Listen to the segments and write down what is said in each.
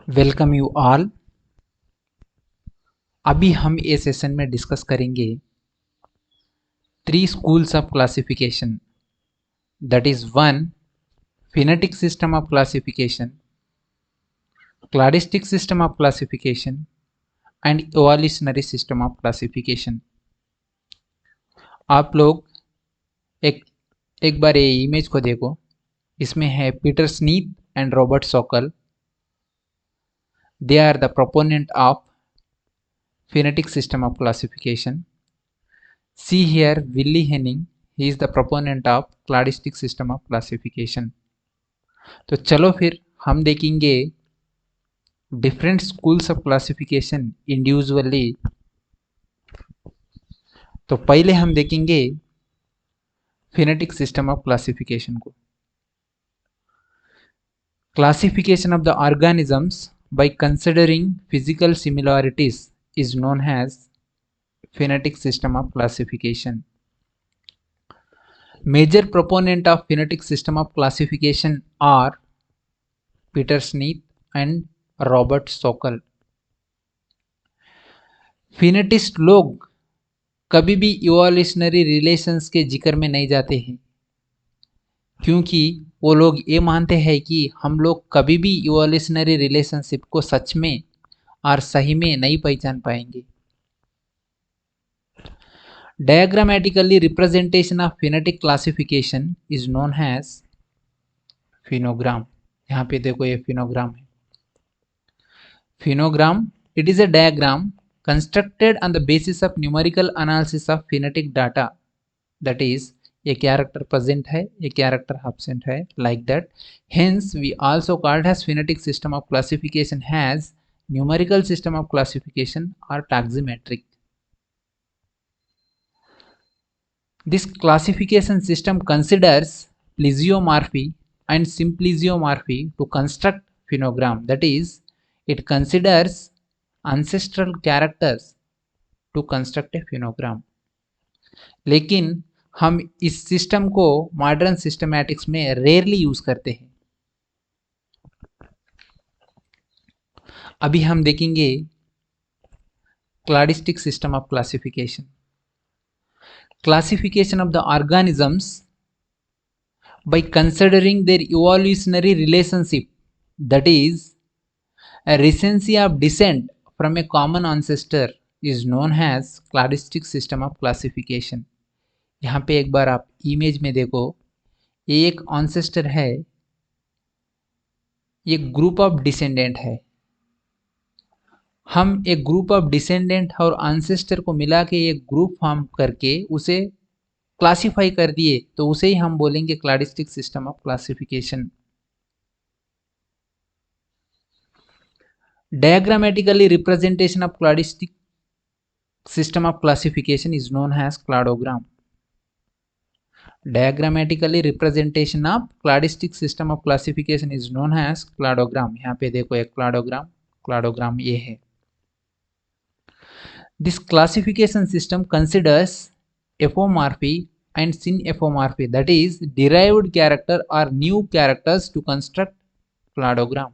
Welcome you all. अभी हम इस सेशन में डिस्कस करेंगे 3 schools of classification, that is 1 phonetic system of classification, cladistic system of classification and evolutionary system of classification। आप लोग एक एक बार ये इमेज को देखो। इसमें है Peter Sneath and Robert Sokal. They are the proponent of phonetic system of classification। See here Willie Henning, he is the proponent of cladistic system of classification। तो चलो फिर हम देखेंगे different schools of classification individually. तो पहले हम देखेंगे phenetic system of classification को। Classification of the organisms by considering physical similarities is known as phenetic system of classification. Major proponent of phonetic system of classification are Peter Sneeth and Robert Sokal। फिनेटिस्ट लोग कभी भी evolutionary relations के जिक्र में नहीं जाते हैं, क्योंकि वो लोग ये मानते हैं कि हम लोग कभी भी इवोल्यूशनरी रिलेशनशिप को सच में और सही में नहीं पहचान पाएंगे। Diagrammatically representation of phenetic classification is known as phenogram. यहाँ पे देखो ये फिनोग्राम है। Phenogram, it is a diagram constructed on the basis of numerical analysis of phonetic data, that is a character present है, a character absent है, like that। Hence we also called as phonetic system of classification has numerical system of classification or taximetric। This classification system considers plesiomorphy and sympplesiomorphy to construct phenogram, that is it considers ancestral characters to construct a phenogram। लेकिन हम इस system को modern systematics में rarely use करते हैं। अभी हम देखेंगे cladistic system of classification. Classification of the organisms by considering their evolutionary relationship, that is a recency of descent from a common ancestor is known as cladistic system of classification। यहाँ पे एक बार आप image में देखो, ये एक ancestor है, ये ग्रुप ऑफ डिसेंडेंट है। हम एक ग्रुप ऑफ डिसेंडेंट और ancestor को मिला के एक ग्रुप फॉर्म करके उसे क्लासिफाई कर दिए, तो उसे ही हम बोलेंगे cladistic system of classification. Diagrammatically representation of cladistic system of classification is known as cladogram। Diagrammatically representation of cladistic system of classification is known as cladogram। यहाँ पे देखो एक cladogram ये है। This classification system considers epomorphy and synepomorphy, that is derived character or new characters to construct cladogram।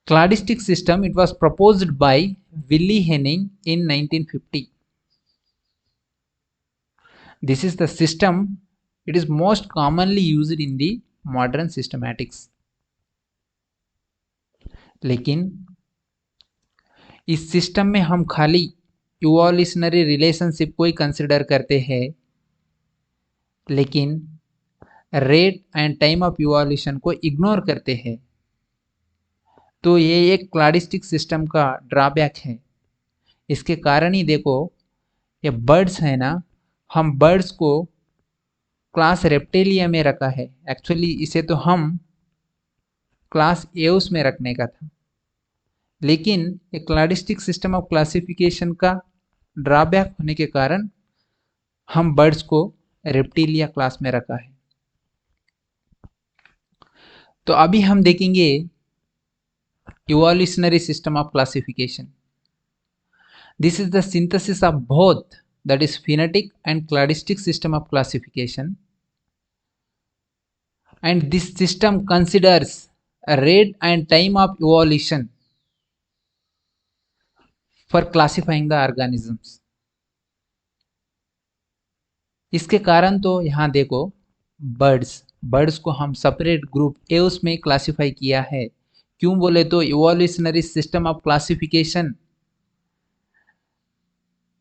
Cladistic system, it was proposed by Willie Henning in 1950। This is the system, it is most commonly used in the modern systematics। लेकिन इस system में हम खाली evolutionary relationship को ही consider करते हैं, लेकिन rate and time of evolution को इग्नोर करते हैं। तो ये एक क्लाडिस्टिक सिस्टम का ड्रॉबैक है। इसके कारण ही देखो, ये बर्ड्स है ना, हम बर्ड्स को क्लास रेप्टेलिया में रखा है। एक्चुअली इसे तो हम क्लास एउस में रखने का था, लेकिन ये क्लाडिस्टिक सिस्टम ऑफ क्लासिफिकेशन का ड्रॉबैक होने के कारण हम बर्ड्स को रेप्टिलिया क्लास में रखा है। तो अभी हम देखेंगे evolutionary system of classification. This is the synthesis of both, that is phonetic and cladistic system of classification, and this system considers rate and time of evolution for classifying the organisms। इसके कारण तो यहाँ देखो, birds को हम separate group Aves में classify किया है। क्यों बोले तो evolutionary system of classification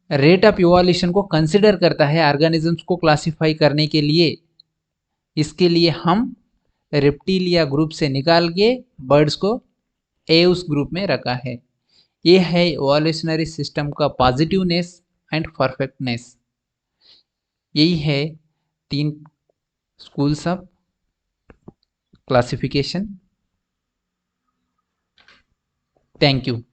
rate of evolution को कंसिडर करता है ऑर्गेनिजम्स को क्लासिफाई करने के लिए। इसके लिए हम रेप्टिलिया ग्रुप से निकाल के बर्ड्स को एव्स ग्रुप में रखा है। ये है इवोल्यूशनरी सिस्टम का पॉजिटिवनेस एंड परफेक्टनेस। यही है 3 schools of classification. Thank you.